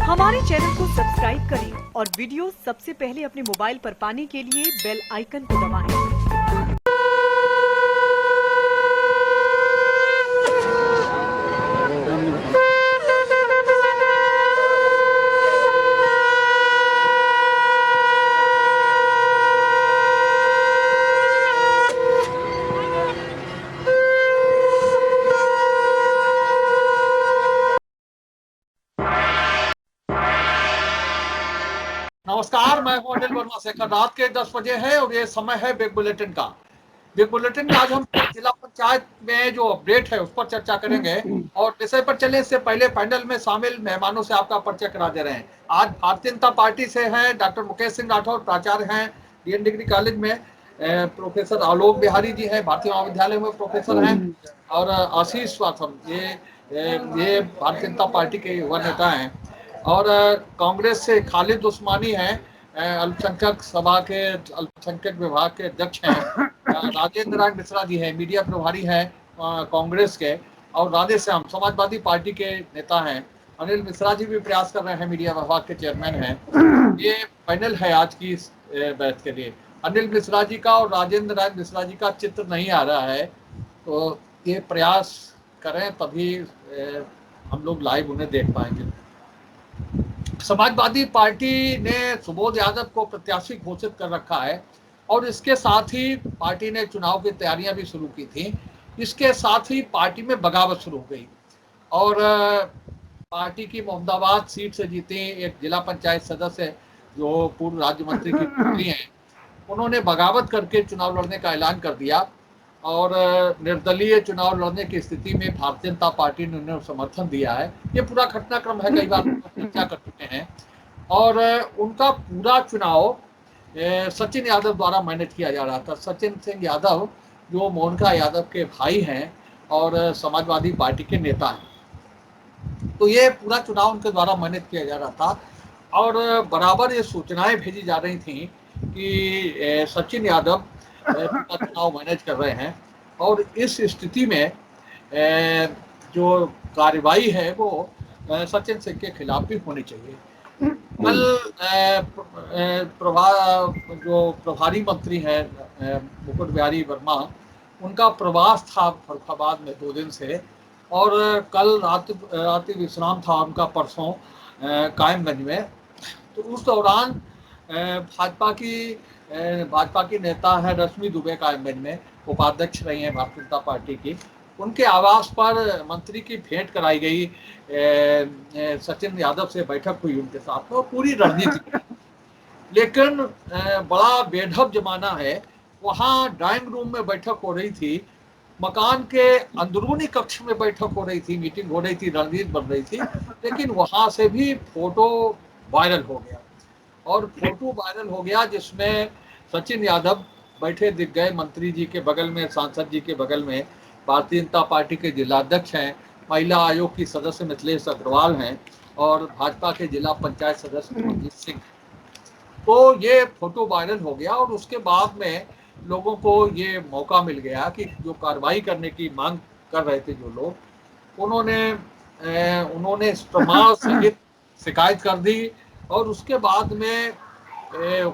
हमारे चैनल को सब्सक्राइब करें और वीडियो सबसे पहले अपने मोबाइल पर पाने के लिए बेल आइकन को दबाएं। नमस्कार, मैं हूं अनिल वर्मा शेखर। रात के 10 बजे है और ये समय है बिग बुलेटिन का। बिग बुलेटिन में आज हम जिला पंचायत में जो अपडेट है उस पर चर्चा करेंगे और विषय पर चले इससे पहले पैनल में शामिल मेहमानों से आपका परिचय करा दे रहे हैं। आज भारतीय जनता पार्टी से हैं डॉक्टर मुकेश सिंह राठौर, प्राचार्य हैं डीएन डिग्री कॉलेज में। प्रोफेसर आलोक बिहारी जी हैं, भारतीय महाविद्यालय में प्रोफेसर हैं। और आशीष स्वाथम, ये भारतीय जनता पार्टी के युवा नेता हैं। और कांग्रेस से खालिद उस्मानी हैं, अल्पसंख्यक सभा के अल्पसंख्यक विभाग के अध्यक्ष हैं। राजेंद्र नारायण मिश्रा जी हैं, मीडिया प्रभारी हैं कांग्रेस के। और राधेश्याम समाजवादी पार्टी के नेता हैं। अनिल मिश्रा जी भी प्रयास कर रहे हैं, मीडिया विभाग के चेयरमैन हैं। ये पैनल है आज की इस बैठ के लिए। अनिल मिश्रा जी का और राजेंद्र नारायण मिश्रा जी का चित्र नहीं आ रहा है, तो ये प्रयास करें तभी हम लोग लाइव उन्हें देख पाएंगे। समाजवादी पार्टी ने सुबोध यादव को प्रत्याशी घोषित कर रखा है और इसके साथ ही पार्टी ने चुनाव की तैयारियां भी शुरू की थी। इसके साथ ही पार्टी में बगावत शुरू हो गई और पार्टी की मोहम्मदाबाद सीट से जीती एक जिला पंचायत सदस्य जो पूर्व राज्य मंत्री की पुत्री हैं, उन्होंने बगावत करके चुनाव लड़ने का ऐलान कर दिया और निर्दलीय चुनाव लड़ने की स्थिति में भारतीय जनता पार्टी ने उन्हें समर्थन दिया है। ये पूरा घटनाक्रम है, कई बार चर्चा कर चुके हैं। और उनका पूरा चुनाव सचिन यादव द्वारा मैनेज किया जा रहा था। सचिन सिंह यादव जो मोनिका यादव के भाई हैं और समाजवादी पार्टी के नेता हैं, तो ये पूरा चुनाव उनके द्वारा मैनेज किया जा रहा था। और बराबर ये सूचनाएं भेजी जा रही थी कि सचिन यादव पूरा चुनाव मैनेज कर रहे हैं और इस स्थिति में जो कार्रवाई है वो सचिन सिंह के खिलाफ भी होनी चाहिए। कल जो प्रभारी मंत्री हैं मुकुट बिहारी वर्मा, उनका प्रवास था फरुखाबाद में 2 दिन से और कल रात विश्राम था उनका परसों कायमगंज में। तो उस दौरान भाजपा की नेता है रश्मि दुबे कायमगंज में उपाध्यक्ष रही हैं भारतीय जनता पार्टी की। उनके आवास पर मंत्री की भेंट कराई गई। सचिन यादव से बैठक हुई उनके साथ में और पूरी रणनीति। लेकिन बड़ा बेढब जमाना है, वहाँ ड्राइंग रूम में बैठक हो रही थी, मकान के अंदरूनी कक्ष में बैठक हो रही थी, मीटिंग हो रही थी, रणनीति बन रही थी, लेकिन वहाँ से भी फोटो वायरल हो गया। और फोटो वायरल हो गया जिसमें सचिन यादव बैठे दिख गए मंत्री जी के बगल में, सांसद जी के बगल में भारतीय जनता पार्टी के जिलाध्यक्ष हैं, महिला आयोग की सदस्य मिथिलेश अग्रवाल हैं और भाजपा के जिला पंचायत सदस्य मनजीत सिंह। तो ये फोटो वायरल हो गया और उसके बाद में लोगों को ये मौका मिल गया कि जो कार्रवाई करने की मांग कर रहे थे जो लोग, उन्होंने प्रमाण सहित शिकायत कर दी। और उसके बाद में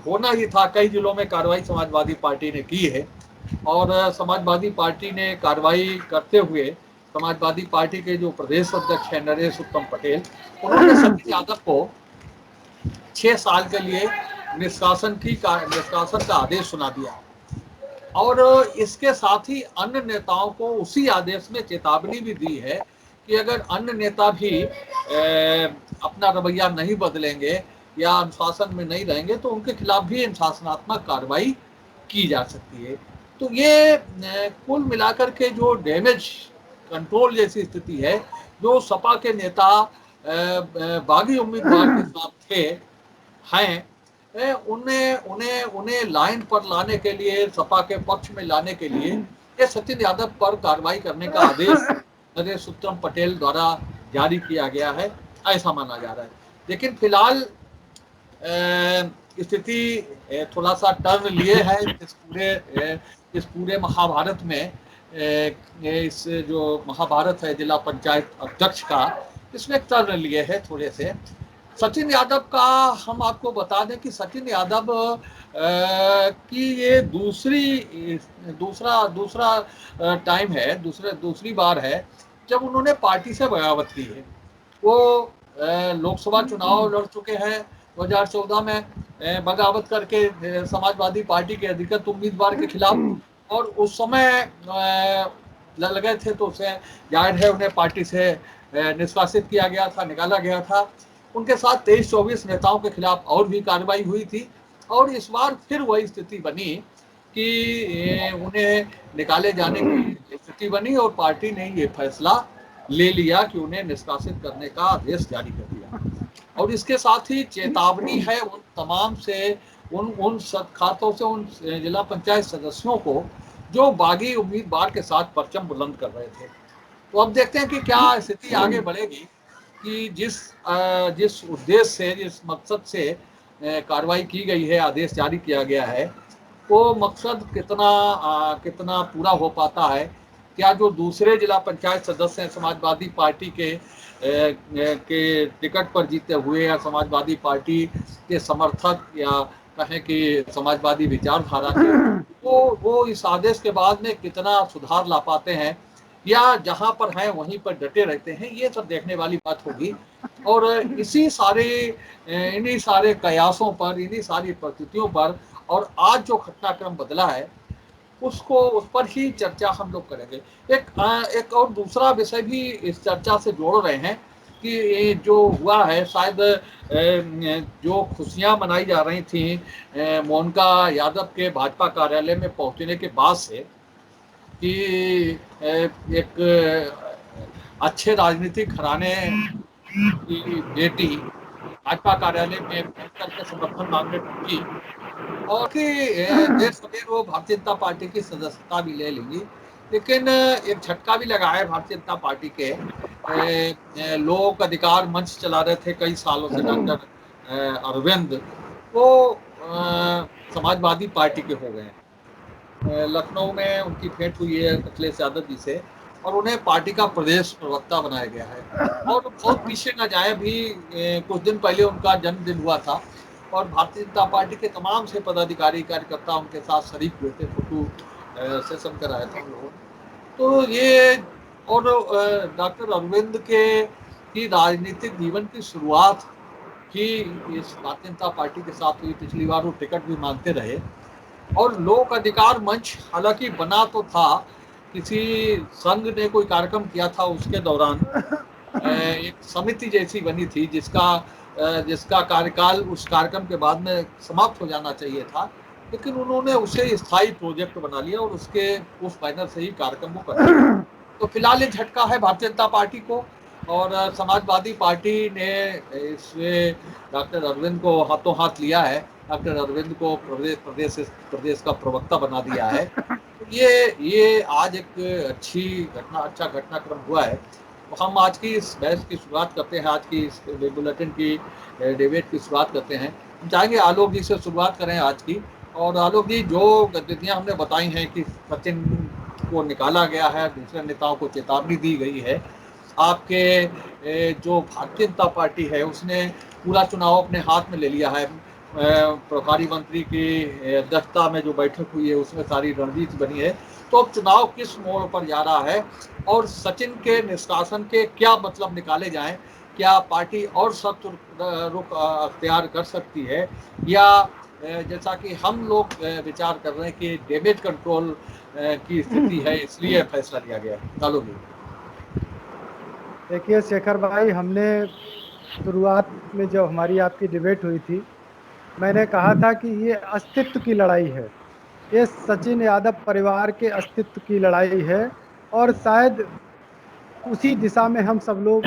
होना ही था, कई जिलों में कार्रवाई समाजवादी पार्टी ने की है और समाजवादी पार्टी ने कार्रवाई करते हुए समाजवादी पार्टी के जो प्रदेश अध्यक्ष हैं नरेश उत्तम पटेल, उन्होंने सचिन यादव को 6 साल के लिए निष्कासन का आदेश सुना दिया। और इसके साथ ही अन्य नेताओं को उसी आदेश में चेतावनी भी दी है कि अगर अन्य नेता भी अपना रवैया नहीं बदलेंगे या अनुशासन में नहीं रहेंगे तो उनके खिलाफ भी अनुशासनात्मक कार्रवाई की जा सकती है। तो ये कुल मिलाकर के जो डैमेज कंट्रोल जैसी स्थिति है, जो सपा के नेता बागी उम्मीदवार के साथ थे हैं, उन्हें लाइन पर लाने के लिए, सपा के पक्ष में लाने के लिए ये सचिन यादव पर कार्रवाई करने का आदेश नरेश उत्तम पटेल द्वारा जारी किया गया है, ऐसा माना जा रहा है। लेकिन फिलहाल स्थिति थोड़ा सा टर्न लिए है इस पूरे महाभारत में। इस जो महाभारत है जिला पंचायत अध्यक्ष का, इसमें टर्न लिए है थोड़े से। सचिन यादव का हम आपको बता दें कि सचिन यादव की ये दूसरा दूसरा टाइम है, दूसरी बार है जब उन्होंने पार्टी से बगावत की है। वो लोकसभा चुनाव लड़ चुके हैं 2014 में बगावत करके समाजवादी पार्टी के अधिकृत उम्मीदवार के खिलाफ, और उस समय लड़ गए थे तो उसे जाहिर है उन्हें पार्टी से निष्कासित किया गया था, निकाला गया था। उनके साथ 23-24 नेताओं के खिलाफ और भी कार्रवाई हुई थी, और इस बार फिर वही स्थिति बनी कि उन्हें निकाले जाने की स्थिति बनी और पार्टी ने ये फैसला ले लिया कि उन्हें निष्कासित करने का आदेश जारी कर दिया। और इसके साथ ही चेतावनी है उन तमाम से, उन खातों से, उन जिला पंचायत सदस्यों को जो बागी उम्मीदवार के साथ परचम बुलंद कर रहे थे। तो अब देखते हैं कि क्या स्थिति आगे बढ़ेगी, कि जिस उद्देश्य से, जिस मकसद से कार्रवाई की गई है, आदेश जारी किया गया है, वो मकसद कितना पूरा हो पाता है। क्या जो दूसरे जिला पंचायत सदस्य हैं समाजवादी पार्टी के टिकट पर जीते हुए, या समाजवादी पार्टी के समर्थक, या कहें कि समाजवादी विचारधारा के, वो इस आदेश के बाद में कितना सुधार ला पाते हैं, या जहां पर हैं वहीं पर डटे रहते हैं, ये सब देखने वाली बात होगी। और इन्हीं सारे कयासों पर, इन्हीं सारी परिस्थितियों पर, और आज जो घटनाक्रम बदला है उस पर ही चर्चा हम लोग करेंगे। एक और दूसरा विषय भी इस चर्चा से जोड़ रहे हैं कि ये जो हुआ है, शायद जो खुशियां मनाई जा रही थी मोनिका यादव के भाजपा कार्यालय में पहुंचने के बाद से, कि एक अच्छे राजनीतिक घराने की बेटी भाजपा कार्यालय में पहुंचकर के समर्थन मांगने पहुंची, और कि देर सवेर वो भारतीय जनता पार्टी की सदस्यता भी ले लेंगी। लेकिन एक झटका भी लगा है भारतीय जनता पार्टी के लोक अधिकार मंच चला रहे थे कई सालों से डॉक्टर अरविंद, वो समाजवादी पार्टी के हो गए। लखनऊ में उनकी भेंट हुई है अखिलेश यादव जी से, और उन्हें पार्टी का प्रदेश प्रवक्ता बनाया गया है। और बहुत पीछे न जाए भी, कुछ दिन पहले उनका जन्मदिन हुआ था, और भारतीय जनता पार्टी के तमाम से पदाधिकारी कार्यकर्ता उनके साथ शरीक हुए थे, फोटो सेशन कराया था हम लोगों ने। तो ये, और डॉक्टर अरविंद की राजनीतिक जीवन की शुरुआत ही इस भारतीय जनता पार्टी के साथ हुई। पिछली बार वो टिकट भी मांगते रहे, और लोक अधिकार मंच हालांकि बना तो था, किसी संघ ने कोई कार्यक्रम किया था उसके दौरान, एक समिति जैसी बनी थी जिसका कार्यकाल उस कार्यक्रम के बाद में समाप्त हो जाना चाहिए था, लेकिन उन्होंने उसे स्थायी प्रोजेक्ट बना लिया और उस बैनर से ही कार्यक्रम को कर दिया। तो फिलहाल ये झटका है भारतीय जनता पार्टी को, और समाजवादी पार्टी ने इसमें डॉक्टर अरविंद को हाथों हाथ लिया है, डॉक्टर अरविंद को प्रदेश का प्रवक्ता बना दिया है। ये आज एक अच्छा घटनाक्रम हुआ है। तो हम आज की इस बहस की शुरुआत करते हैं, आज की इस बुलेटिन की डिबेट की शुरुआत करते हैं। हम चाहेंगे आलोक जी से शुरुआत करें आज की। और आलोक जी, जो गतिविधियां हमने बताई हैं कि सचिन को निकाला गया है, दूसरे नेताओं को चेतावनी दी गई है, आपके जो भारतीय जनता पार्टी है उसने पूरा चुनाव अपने हाथ में ले लिया है। प्रभारी मंत्री की अध्यक्षता में जो बैठक हुई है उसमें सारी रणनीति बनी है। तो अब चुनाव किस मोड़ पर जा रहा है, और सचिन के निष्कासन के क्या मतलब निकाले जाएं? क्या पार्टी और सख्त रुख अख्तियार कर सकती है, या जैसा कि हम लोग विचार कर रहे हैं कि डैमेज कंट्रोल की स्थिति है इसलिए फैसला लिया गया? चालू जी। देखिए शेखर भाई, हमने शुरुआत में जब हमारी आपकी डिबेट हुई थी, मैंने कहा था कि ये अस्तित्व की लड़ाई है, ये सचिन यादव परिवार के अस्तित्व की लड़ाई है, और शायद उसी दिशा में हम सब लोग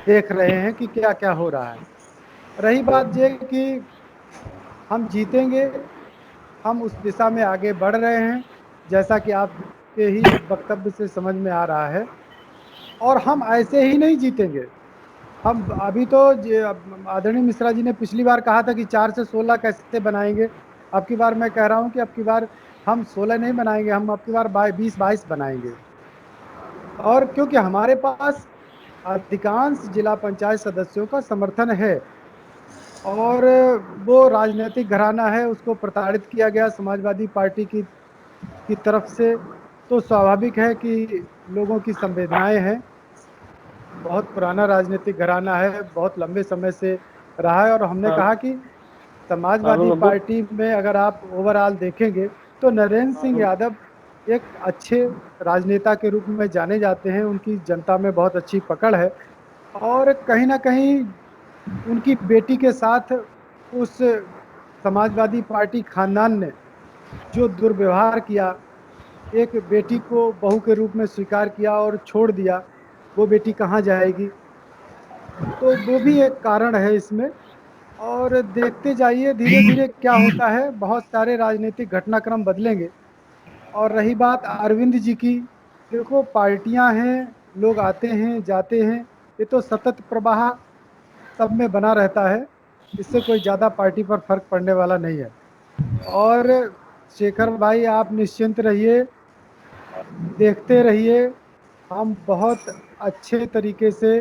देख रहे हैं कि क्या क्या हो रहा है। रही बात ये कि हम जीतेंगे, हम उस दिशा में आगे बढ़ रहे हैं, जैसा कि आपके ही वक्तव्य से समझ में आ रहा है। और हम ऐसे ही नहीं जीतेंगे। हम अभी तो आदरणीय मिश्रा जी ने पिछली बार कहा था कि 4 से 16 कैसे बनाएंगे। अब की बार मैं कह रहा हूं कि अब की बार हम 16 नहीं बनाएंगे, हम अब की बार 20-22 बनाएंगे। और क्योंकि हमारे पास अधिकांश जिला पंचायत सदस्यों का समर्थन है। और वो राजनीतिक घराना है, उसको प्रताड़ित किया गया समाजवादी पार्टी की तरफ से। तो स्वाभाविक है कि लोगों की संवेदनाएं हैं। बहुत पुराना राजनीतिक घराना है, बहुत लंबे समय से रहा है। और हमने कहा कि समाजवादी पार्टी में अगर आप ओवरऑल देखेंगे तो नरेंद्र सिंह यादव एक अच्छे राजनेता के रूप में जाने जाते हैं। उनकी जनता में बहुत अच्छी पकड़ है। और कहीं ना कहीं उनकी बेटी के साथ उस समाजवादी पार्टी खानदान ने जो दुर्व्यवहार किया, एक बेटी को बहू के रूप में स्वीकार किया और छोड़ दिया, वो बेटी कहाँ जाएगी? तो वो भी एक कारण है इसमें। और देखते जाइए धीरे धीरे क्या होता है, बहुत सारे राजनीतिक घटनाक्रम बदलेंगे। और रही बात अरविंद जी की, देखो पार्टियां हैं, लोग आते हैं जाते हैं, ये तो सतत प्रवाह सब में बना रहता है। इससे कोई ज़्यादा पार्टी पर फर्क पड़ने वाला नहीं है। और शेखर भाई आप निश्चिंत रहिए, देखते रहिए। हम बहुत अच्छे तरीके से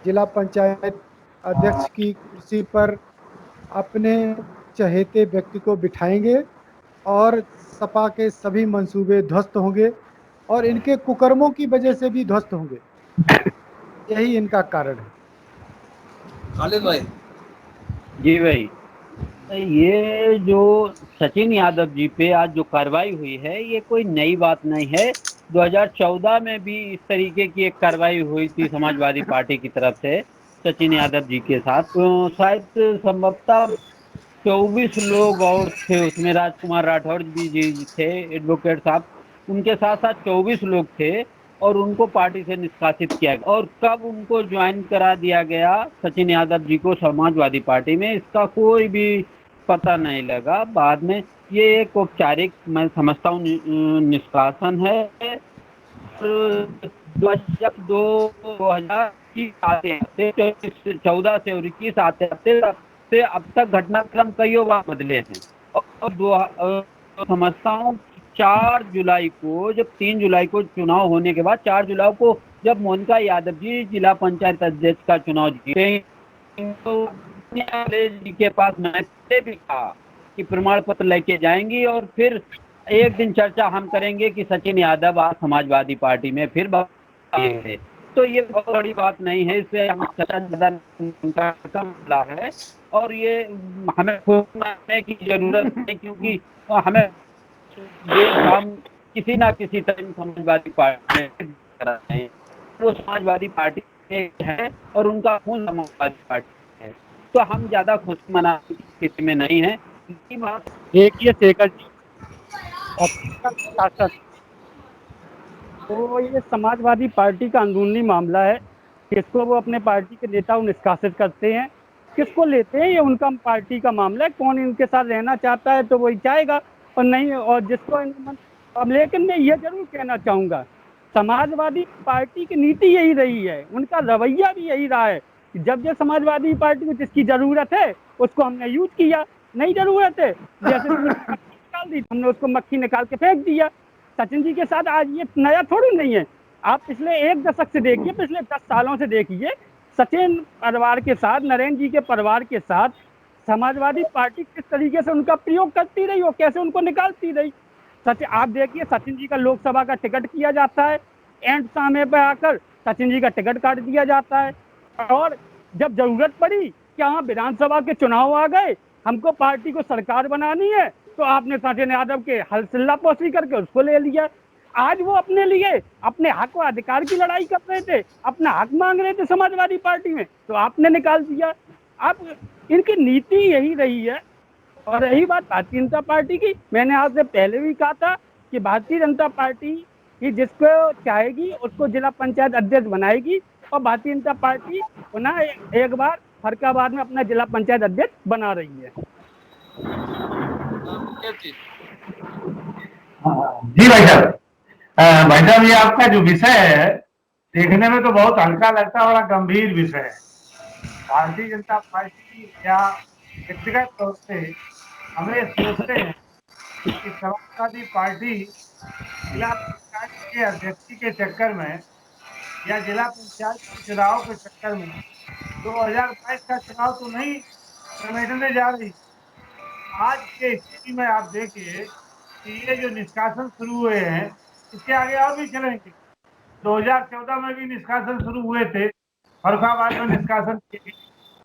जिला पंचायत अध्यक्ष की कुर्सी पर अपने चहेते व्यक्ति को बिठाएंगे और सपा के सभी मंसूबे ध्वस्त होंगे और इनके कुकर्मों की वजह से भी ध्वस्त होंगे। यही इनका कारण है। खालिद भाई। जी भाई, ये जो सचिन यादव जी पे आज जो कार्रवाई हुई है ये कोई नई बात नहीं है। 2014 में भी इस तरीके की एक कार्रवाई हुई थी समाजवादी पार्टी की तरफ से सचिन यादव जी के साथ। तो शायद संभवतः 24 लोग और थे उसमें, राजकुमार राठौर भी जी थे, एडवोकेट साहब, उनके साथ साथ 24 लोग थे और उनको पार्टी से निष्कासित किया गया। और कब उनको ज्वाइन करा दिया गया सचिन यादव जी को समाजवादी पार्टी में, इसका कोई भी पता नहीं लगा। बाद में ये एक औपचारिक, मैं समझता हूँ, निष्कासन है। और 2002 2021 आते आते 14 से और 21 आते आते से अब तक घटनाक्रम कई बार बदले हैं। और समझता हूँ 4 जुलाई को, जब 3 जुलाई को चुनाव होने के बाद 4 जुलाई को जब मोनिका यादव जी जिला पंचायत अध्यक्ष का चुनाव जीते तो जी के पास मैंने भी कहा कि प्रमाण पत्र लेके जाएंगी और फिर एक दिन चर्चा हम करेंगे कि सचिन यादव आज समाजवादी पार्टी में फिर है। तो ये बहुत बड़ी बात नहीं है, इससे हम चर्चा ज्यादा मामला है और ये हमें खुश मानने की जरूरत है, क्योंकि हमें हम किसी ना किसी तरह समाजवादी पार्टी में वो समाजवादी पार्टी है और उनका खून समाजवादी पार्टी है। तो हम ज्यादा खुशी मनाने की स्थिति में नहीं है। देखिए शेखर जी, शासन तो ये समाजवादी पार्टी का अंदरूनी मामला है। किसको वो अपने पार्टी के नेता निष्कासित करते हैं, किसको लेते हैं, ये उनका पार्टी का मामला है। कौन इनके साथ रहना चाहता है तो वही चाहेगा और नहीं, और जिसको अब लेकिन मैं ये जरूर कहना चाहूंगा, समाजवादी पार्टी की नीति यही रही है, उनका रवैया भी यही रहा है कि जब समाजवादी पार्टी को जिसकी जरूरत है उसको हमने यूज किया, नहीं जरूरत है जैसे निकाल दी हमने उसको मक्खी निकाल के फेंक दिया। सचिन जी के साथ आज ये नया थोड़ी नहीं है। आप पिछले 1 दशक से देखिए, पिछले 10 सालों से देखिए, सचिन परिवार के साथ, नरेंद्र जी के परिवार के साथ समाजवादी पार्टी किस तरीके से उनका प्रयोग करती रही और कैसे उनको निकालती रही। सचिन, आप देखिए सचिन जी का लोकसभा का टिकट किया जाता है, एंड समय पर आकर सचिन जी का टिकट काट दिया जाता है। और जब जरूरत पड़ी कि हाँ विधानसभा के चुनाव आ गए, हमको पार्टी को सरकार बनानी है, तो आपने सचिन यादव के हलसिल्ला पोसी करके उसको ले लिया। आज वो अपने लिए अपने हक और अधिकार की लड़ाई कर रहे थे, अपना हक मांग रहे थे समाजवादी पार्टी में, तो आपने निकाल दिया। अब इनकी नीति यही रही है। और रही बात भारतीय जनता पार्टी की, मैंने आपसे पहले भी कहा था कि भारतीय जनता पार्टी की जिसको चाहेगी उसको जिला पंचायत अध्यक्ष बनाएगी और भारतीय जनता पार्टी पुनः एक बार फरकाबाद में अपना जिला पंचायत अध्यक्ष बना रही है। जी भाई साहब, भाई साहब ये आपका जो विषय है देखने में तो बहुत हल्का लगता है, बड़ा गंभीर विषय है। भारतीय जनता पार्टी या व्यक्तिगत तौर से हम ये सोचते हैं कि समाजवादी पार्टी जिला पंचायत के अध्यक्ष के चक्कर में या जिला पंचायत के चुनाव के चक्कर में 2022 का चुनाव तो नहीं समेटने जा रही। आज के स्थिति में आप देखिए कि ये जो निष्कासन शुरू हुए हैं इसके आगे और भी चलेंगे। 2014 में भी निष्कासन शुरू हुए थे, फर्रुखाबाद में निष्कासन किए गए,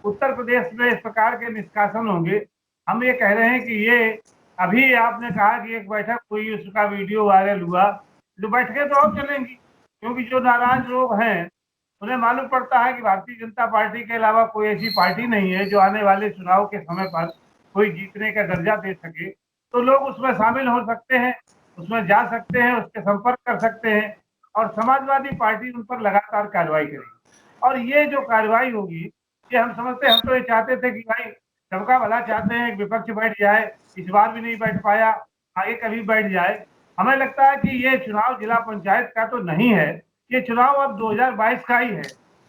उत्तर प्रदेश में इस प्रकार के निष्कासन होंगे। हम ये कह रहे हैं कि ये अभी आपने कहा कि एक बैठक हुई, उसका वीडियो वायरल हुआ, जो बैठकें तो और चलेंगी, क्योंकि जो नाराज लोग हैं उन्हें मालूम पड़ता है कि भारतीय जनता पार्टी के अलावा कोई ऐसी पार्टी नहीं है जो आने वाले चुनाव के समय पर कोई जीतने का दर्जा दे सके। तो लोग उसमें शामिल हो सकते हैं, उसमें जा सकते हैं, उसके संपर्क कर सकते हैं और समाजवादी पार्टी उन पर लगातार कार्रवाई करेगी। और ये जो कार्रवाई होगी ये हम समझते, हम तो ये चाहते थे कि भाई सबका भला चाहते हैं, विपक्ष बैठ जाए, इस बार भी नहीं बैठ पाया, आगे कभी बैठ जाए। हमें लगता है कि ये चुनाव जिला पंचायत का तो नहीं है, ये चुनाव अब 2022 का ही है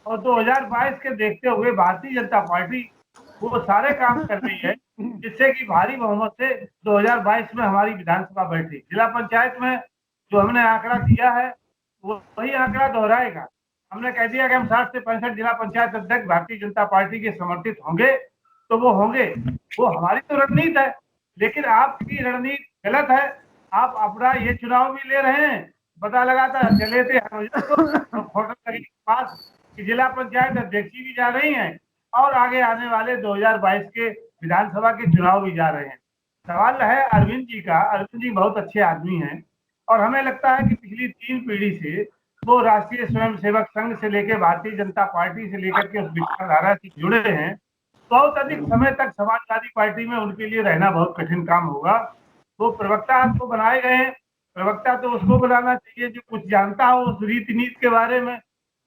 और 2022 के देखते हुए भारतीय जनता पार्टी वो सारे काम कर रही है जिससे कि भारी बहुमत से 2022 में हमारी विधानसभा बैठी। जिला पंचायत में जो हमने आंकड़ा दिया है वो वही आंकड़ा दोहराएगा। हमने कह दिया कि हम 60 से 65 जिला पंचायत अध्यक्ष भारतीय जनता पार्टी के समर्थित होंगे, तो वो होंगे। वो हमारी तो रणनीति है, लेकिन आपकी रणनीति गलत है। आप अपना ये चुनाव भी ले रहे हैं, पता लगाता चले थे होटल के पास कि जिला पंचायत अध्यक्षी भी जा रही हैं और आगे आने वाले 2022 के विधानसभा के चुनाव भी जा रहे हैं। सवाल है अरविंद जी का। अरविंद जी बहुत अच्छे आदमी हैं और हमें लगता है कि पिछली 3 पीढ़ी से वो राष्ट्रीय स्वयंसेवक संघ से लेकर भारतीय जनता पार्टी से लेकर के उस विचारधारा से जुड़े हैं। बहुत अधिक समय तक समाजवादी पार्टी में उनके लिए रहना बहुत कठिन काम होगा। वो प्रवक्ता तो बनाए गए हैं, प्रवक्ता तो उसको बनाना चाहिए जो कुछ जानता हो उस रीति नीति के बारे में।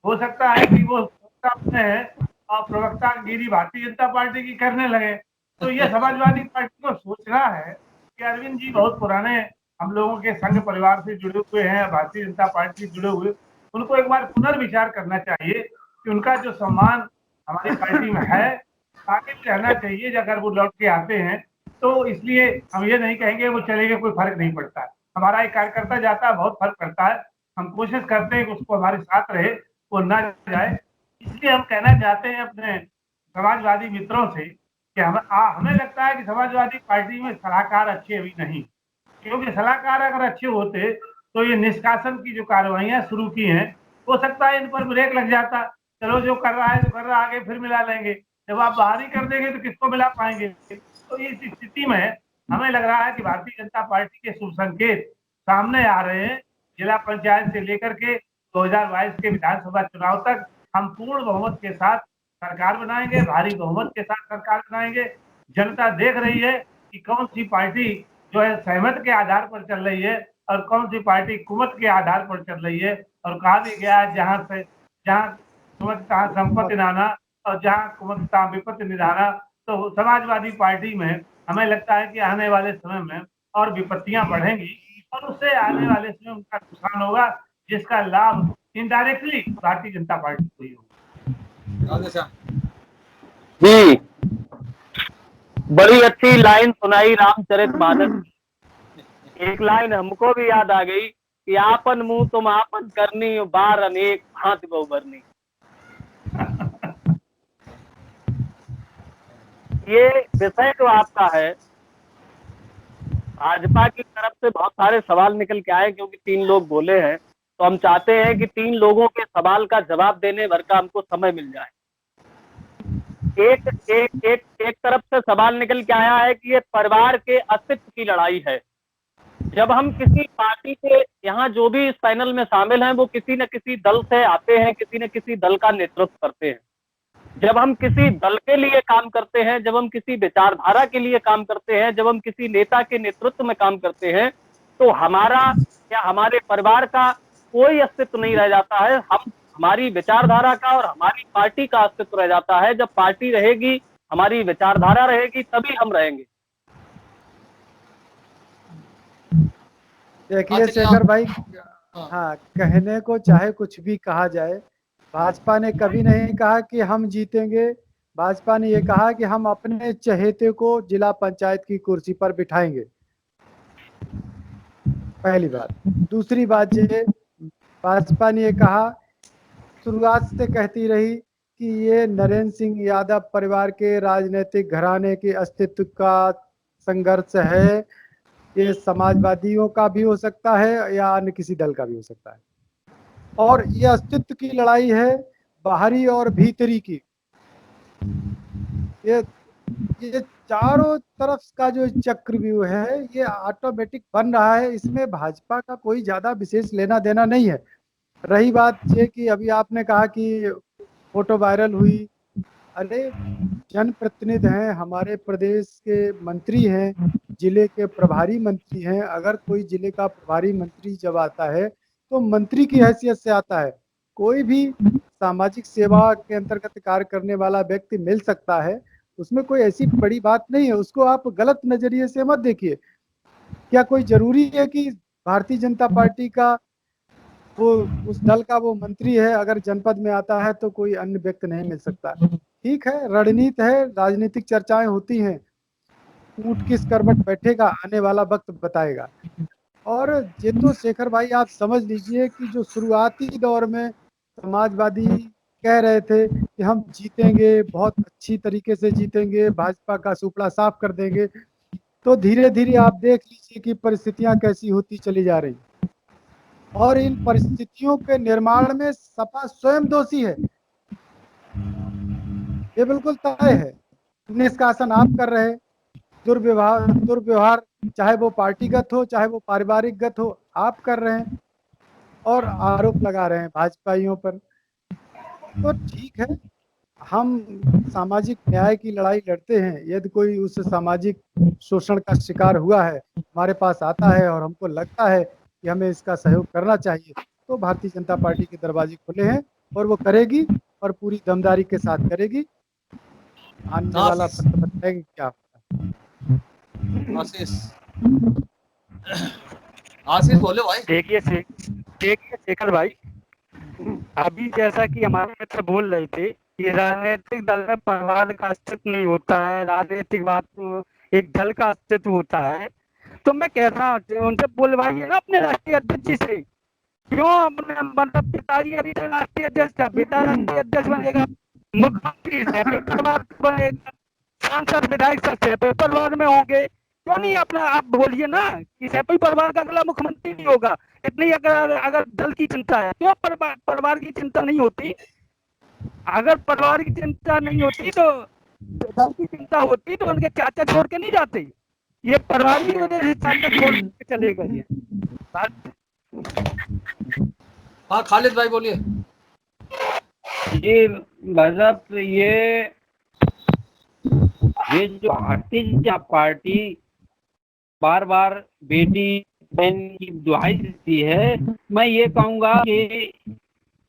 हो सकता है कि वो प्रवक्ता है और प्रवक्ता गिरी भारतीय जनता पार्टी की करने लगे। तो ये समाजवादी पार्टी को सोचना है कि अरविंद जी बहुत पुराने हम लोगों के संघ परिवार से जुड़े हुए हैं, भारतीय जनता पार्टी से जुड़े हुए, उनको एक बार पुनर्विचार करना चाहिए कि उनका जो सम्मान हमारी पार्टी में है आगे भी रहना चाहिए। अगर वो लौट के आते हैं तो इसलिए हम ये नहीं कहेंगे वो चलेंगे, कोई फर्क नहीं पड़ता है। हमारा एक कार्यकर्ता जाता है बहुत फर्क पड़ता है। हम कोशिश करते हैं कि उसको हमारे साथ रहे, वो ना जाए। इसलिए हम कहना चाहते हैं अपने समाजवादी मित्रों से कि हमें लगता है कि समाजवादी पार्टी में सलाहकार अच्छे अभी नहीं, क्योंकि सलाहकार अगर अच्छे होते तो ये निष्कासन की जो कार्रवाइयां शुरू की हैं हो सकता है इन पर ब्रेक लग जाता। चलो जो कर रहा है जो कर रहा है आगे फिर मिला लेंगे, जब आप बाहर ही कर देंगे तो किसको मिला पाएंगे। तो इस स्थिति में हमें लग रहा है कि भारतीय जनता पार्टी के शुभ संकेत सामने आ रहे हैं। जिला पंचायत से लेकर के 2022 के विधानसभा चुनाव तक हम पूर्ण बहुमत के साथ सरकार बनाएंगे, भारी बहुमत के साथ सरकार बनाएंगे। जनता देख रही है कि कौन सी पार्टी जो है सहमत के आधार पर चल रही है और कौन सी पार्टी कुमत के आधार पर चल रही है। और कहा भी गया है जहाँ कुमत तहाँ संपत्ति नाना और जहाँ कुमत तहाँ विपत्ति निधाना। तो समाजवादी पार्टी में हमें लगता है कि आने वाले समय में और विपत्तियां बढ़ेंगी और उससे आने वाले समय उनका नुकसान होगा, जिसका लाभ इनडायरेक्टली भारतीय जनता पार्टी को ही होगा। जी, बड़ी अच्छी लाइन सुनाई रामचरितमानस। एक लाइन हमको भी याद आ गई कि आपन मुंह तुम आपन करनी, बार अनेक भांति बहु भरनी। ये विषय जो आपका है, भाजपा की तरफ से बहुत सारे सवाल निकल के आए क्योंकि 3 लोग बोले हैं, तो हम चाहते हैं कि 3 लोगों के सवाल का जवाब देने भर का हमको समय मिल जाए। एक तरफ से सवाल निकल के आया है कि ये परिवार के अस्तित्व की लड़ाई है। जब हम किसी पार्टी के यहाँ जो भी इस पैनल में शामिल हैं वो किसी न किसी दल से आते हैं, किसी न किसी दल का नेतृत्व करते हैं। जब हम किसी दल के लिए काम करते हैं, जब हम किसी विचारधारा के लिए काम करते हैं, जब हम किसी नेता के नेतृत्व में काम करते हैं, तो हमारा या हमारे परिवार का कोई अस्तित्व नहीं रह जाता है। हमारी विचारधारा का और हमारी पार्टी का अस्तित्व रह जाता है। जब पार्टी रहेगी, हमारी विचारधारा रहेगी, तभी हम रहेंगे। देखिए शेखर भाई, हाँ, कहने को चाहे कुछ भी कहा जाए, भाजपा ने कभी नहीं कहा कि हम जीतेंगे। भाजपा ने ये कहा कि हम अपने चहेते को जिला पंचायत की कुर्सी पर बिठाएंगे। पहली बात। दूसरी बात ये, भाजपा ने ये कहा शुरुआत से कहती रही कि ये नरेंद्र सिंह यादव परिवार के राजनीतिक घराने के अस्तित्व का संघर्ष है। ये समाजवादियों का भी हो सकता है या अन्य किसी दल का भी हो सकता है, और ये अस्तित्व की लड़ाई है, बाहरी और भीतरी की। ये चारों तरफ का जो चक्रव्यूह है ये ऑटोमेटिक बन रहा है, इसमें भाजपा का कोई ज्यादा विशेष लेना देना नहीं है। रही बात ये कि अभी आपने कहा कि फोटो वायरल हुई, अरे जनप्रतिनिधि हैं, हमारे प्रदेश के मंत्री हैं, जिले के प्रभारी मंत्री हैं। अगर कोई जिले का प्रभारी मंत्री जब आता है तो मंत्री की हैसियत से आता है। कोई भी सामाजिक सेवा के अंतर्गत कार्य करने वाला व्यक्ति मिल सकता है, उसमें कोई ऐसी बड़ी बात नहीं है। उसको आप गलत नजरिए से मत देखिए। क्या कोई जरूरी है कि भारतीय जनता पार्टी का वो उस दल का वो मंत्री है, अगर जनपद में आता है तो कोई अन्य व्यक्ति नहीं मिल सकता? ठीक है, रणनीति है, राजनीतिक चर्चाएं होती हैं। ऊंट किस करवट बैठेगा आने वाला वक्त बताएगा। और ये तो शेखर भाई आप समझ लीजिए कि जो शुरुआती दौर में समाजवादी कह रहे थे कि हम जीतेंगे, बहुत अच्छी तरीके से जीतेंगे, भाजपा का सुपड़ा साफ कर देंगे, तो धीरे धीरे आप देख लीजिए कि परिस्थितियां कैसी होती चली जा रही। और इन परिस्थितियों के निर्माण में सपा स्वयं दोषी है, ये बिल्कुल तय है। निष्कासन आप कर रहे, दुर्व्यवहार चाहे वो पार्टीगत हो चाहे वो पारिवारिकगत हो, आप कर रहे हैं और आरोप लगा रहे हैं भाजपाइयों पर। तो ठीक है, हम सामाजिक न्याय की लड़ाई लड़ते हैं। यदि कोई उस सामाजिक शोषण का शिकार हुआ है, हमारे पास आता है और हमको लगता है कि हमें इसका सहयोग करना चाहिए, तो भारतीय जनता पार्टी के दरवाजे खुले हैं और वो करेगी और पूरी दमदारी के साथ करेगी। आने वाला वक्त बताएंगे क्या होता है। आशीष बोले भाई। देखिए शेखर भाई, अभी जैसा कि हमारे मित्र बोल रहे थे कि राजनीतिक दल में परिवार का अस्तित्व नहीं होता है, राजनीतिक बात एक दल का अस्तित्व होता है। तो मैं कह रहा हूँ उनसे बोलवाइए ना अपने राष्ट्रीय अध्यक्ष जी से, क्यों अपने मतलब पिताजी अभी तक राष्ट्रीय अध्यक्ष था, बेटा राष्ट्रीय अध्यक्ष बनेगा, मुख्यमंत्री बनेगा, सांसद विधायक सब सैफई परिवार में होंगे, क्यों नहीं अपना आप बोलिए ना कि सैफई परिवार का अगला मुख्यमंत्री नहीं होगा। इतनी अगर दल की चिंता है, क्यों परिवार की चिंता नहीं होती? अगर परिवार की चिंता नहीं होती तो दल की चिंता होती तो उनके चाचा छोड़ के नहीं जाते। ये परिवार की वजह से चाचा छोड़ के चले गए। हाँ खालिद भाई बोलिए। जी भाई साहब, ये जो भारतीय जनता पार्टी बार बार बेटी बहन की दुहाई देती है, मैं ये कहूंगा कि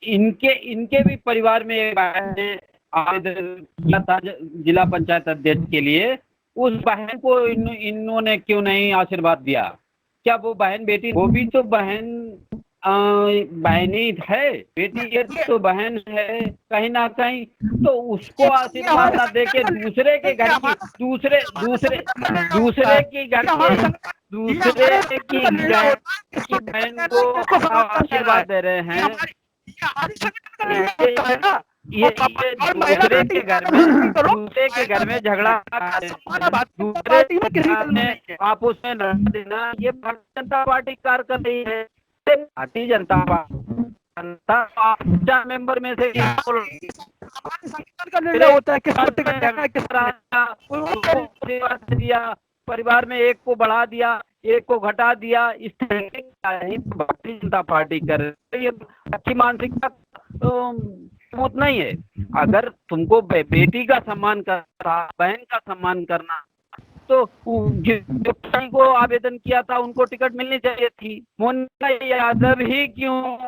इनके भी परिवार में एक बहन ने आवेदन किया था जिला पंचायत अध्यक्ष के लिए। उस बहन को इन्होंने क्यों नहीं आशीर्वाद दिया? क्या वो बहन बेटी, वो भी तो बहनी है, बेटी ये तो बहन है कहीं ना कहीं, तो उसको आशीर्वाद ना देके दूसरे की घर की बहन को आशीर्वाद दे रहे हैं। ये दूसरे के घर में झगड़ा, दूसरे ने आपस में लड़ देना, ये भारतीय जनता पार्टी कार्य कर रही है। भारतीय जनता पार्टी मेंबर में से होता है, दिया परिवार में, एक को बढ़ा दिया एक को घटा दिया, इस तरह की भारतीय जनता पार्टी कर रही है। अच्छी मानसिकता तो नहीं है। अगर तुमको बेटी का सम्मान करना, बहन का सम्मान करना, तो जो को आवेदन किया था उनको टिकट मिलनी चाहिए थी। मोनिका यादव ही क्यों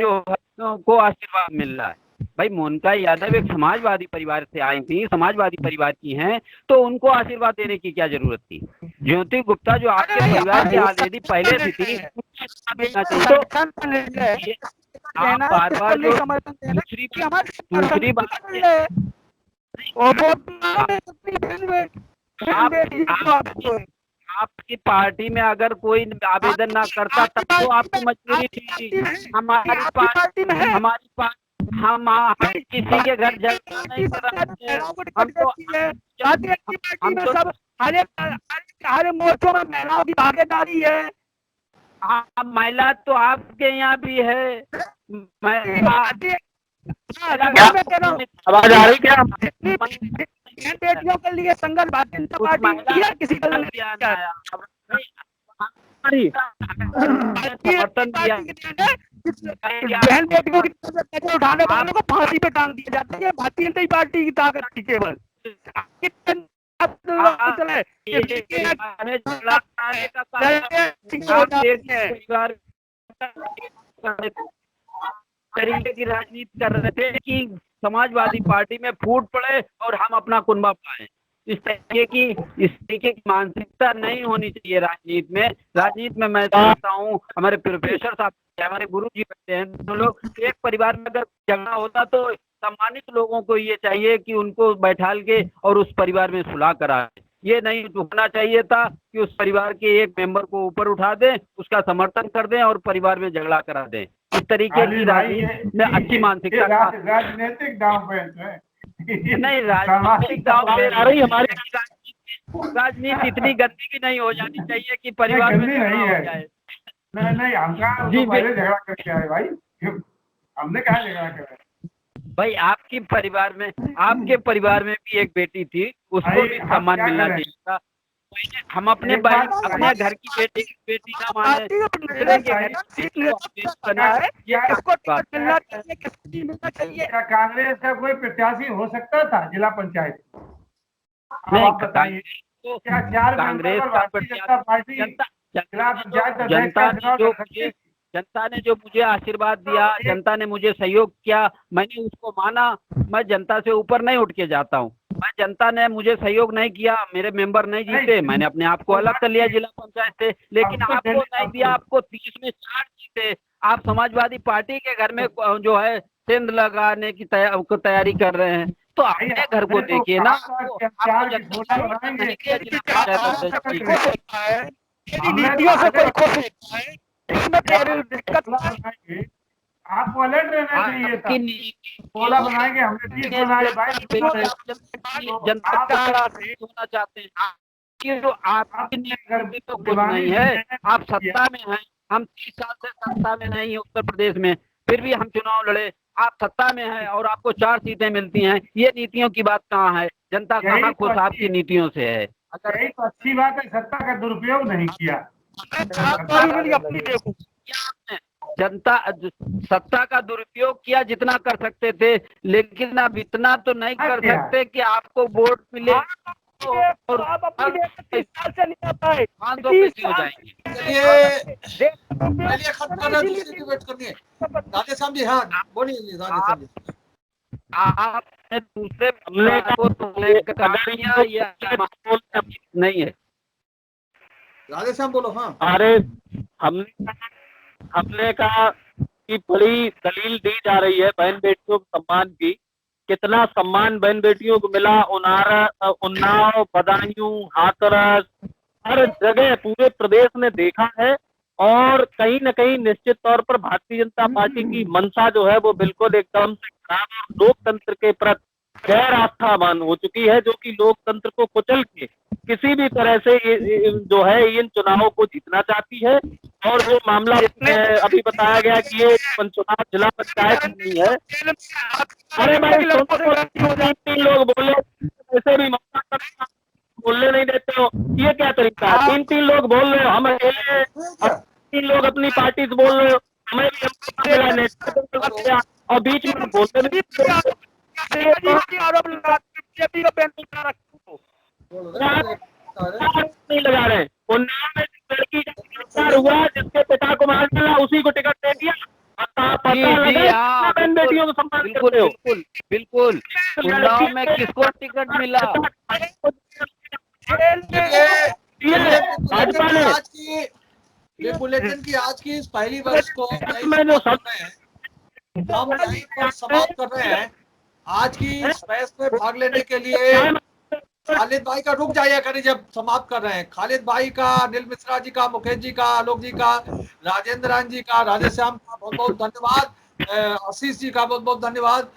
को आशीर्वाद मिल रहा है? भाई मोनिका यादव एक समाजवादी परिवार से आई थी, समाजवादी परिवार की हैं, तो उनको आशीर्वाद देने की क्या जरूरत थी? ज्योति गुप्ता जो आपके परिवार की ऑलरेडी पहले से थी, आप बार-बार दूसरी बात आपकी पार्टी में अगर कोई आवेदन ना करता तब तो आपकी मजबूरी थी। हमारी पार्टी हम किसी के घर झगड़ा नहीं कर रहे हैं। हम तो पार्टी में सब हर मोर्चों में महिलाओं की भागीदारी है। हाँ, महिला तो आपके यहाँ भी है। आवाज आ रही क्या? बेटियों के लिए संघर्ष भारतीय जनता पार्टी या किसी का समर्थन दिया। बहन बेटियों की उठाने वालों को फांसी पे टांग दिया जाता है। भारतीय जनता पार्टी की ताकत थी केवल। तरीके की राजनीति कर रहे थे कि समाजवादी पार्टी में फूट पड़े और हम अपना कुनबा पाए। इस तरीके की मानसिकता नहीं होनी चाहिए राजनीति में। राजनीति में मैं चाहता हूँ, हमारे प्रोफेसर साहब, हमारे गुरु जी बैठे हैं, तो लोग एक परिवार में अगर झगड़ा होता तो सम्मानित लोगों को ये चाहिए कि उनको बैठाल के और उस परिवार में सुलह कराए। ये नहीं होना चाहिए था कि उस परिवार के एक मेंबर को ऊपर उठा दें, उसका समर्थन कर दें और परिवार में झगड़ा करा दें। इस तरीके की राजनीति में अच्छी मानसिकता राजनीतिक दांव पेच है। नहीं, राजनीतिक दांव पेच आ रही हमारी राजनीति इतनी गंदी भी नहीं हो जानी चाहिए कि परिवार में झगड़ा हो जाए। नहीं, हमका जी पहले झगड़ा करके आए भाई, हमने कहा झगड़ा करा भाई। आपके परिवार में भी एक बेटी थी, उसको भी सम्मान मिलना चाहिए था। हम अपने घर की बेटी ना माने, क्या कांग्रेस का कोई प्रत्याशी हो सकता था जिला पंचायत? नहीं, बताइए, क्या कांग्रेस का पार्टी जिला पंचायत जनता ने जो मुझे आशीर्वाद दिया, जनता ने मुझे सहयोग किया, मैंने उसको माना। मैं जनता से ऊपर नहीं उठ के जाता हूँ। मैं जनता ने मुझे सहयोग नहीं किया, मेरे मेंबर नहीं जीते, मैंने अपने आप को अलग कर लिया जिला पंचायत से। लेकिन आपको नहीं दिया, आपको 30 में 4 जीते। आप समाजवादी पार्टी के घर में जो है सेंध लगाने की तैयारी कर रहे हैं, तो अपने घर को देखिए ना। आपको अलर्ट रहना चाहिए था। 16 बनाएंगे, हमने 30 बनाए। जनता होना चाहते हैं कि जो आपके घर में तो कुछ नहीं है। आप सत्ता में हैं, हम 30 साल से सत्ता में नहीं है उत्तर प्रदेश में, फिर भी हम चुनाव लड़े। आप सत्ता में हैं और आपको 4 सीटें मिलती हैं। ये नीतियों की बात कहाँ है? जनता कहाँ खुश आपकी नीतियों से है? अगर तो अच्छी बात है, सत्ता का दुरुपयोग नहीं किया। जनता सत्ता का दुरुपयोग किया जितना कर सकते थे, लेकिन अब इतना तो नहीं कर सकते कि आपको वोट मिले और आप अपनी हो जाएंगे। चलिए खत्म करना, दूसरी डिबेट करनी है। राधे श्याम जी, हाँ बोलिए राधे श्याम जी। आपने दूसरे नहीं है। राधे श्याम बोलो। हाँ, अरे हमने कहा कि बड़ी दलील दी जा रही है बहन बेटियों के सम्मान की। कितना सम्मान बहन बेटियों को मिला, उन्नाव, बदायूं, हाथरस, हर जगह पूरे प्रदेश ने देखा है। और कहीं न कहीं निश्चित तौर पर भारतीय जनता पार्टी की मंशा जो है वो बिल्कुल एकदम से खराब और लोकतंत्र के प्रति गैर आस्थावान हो चुकी है, जो कि लोकतंत्र को कुचल के किसी भी तरह से जो है इन चुनावों को जीतना चाहती है। और जो मामला अभी बताया गया कि ये चुनाव जिला पंचायत नहीं है। अरे भाई, 3 लोग बोले, ऐसे भी बोलने नहीं देते हो, ये क्या तरीका है? 3 लोग बोल रहे हो, हम अकेले 3 लोग अपनी पार्टी से बोल रहे हो, हमें भी और बीच में बोलते नहीं लगा रहे। उन्नाव में लड़की का हुआ जिसके पिता को मार डाला, उसी को टिकट दे दिया। बेटियों को सम्मान करते हो। बिल्कुल। उन्नाव में किसको टिकट मिला? भाजपा ने ये बुलेटिन की आज की इस पहली वर्ष को हम यहीं पर समाप्त कर रहे हैं। आज की इस बहस में भाग लेने के लिए खालिद भाई का, रुक जाइए करीब जब समाप्त कर रहे हैं, खालिद भाई का, अनिल मिश्रा जी का, मुकेश जी का, आलोक जी का, राजेंद्र जी का, राधे श्याम का बहुत बहुत धन्यवाद। आशीष जी का बहुत बहुत धन्यवाद।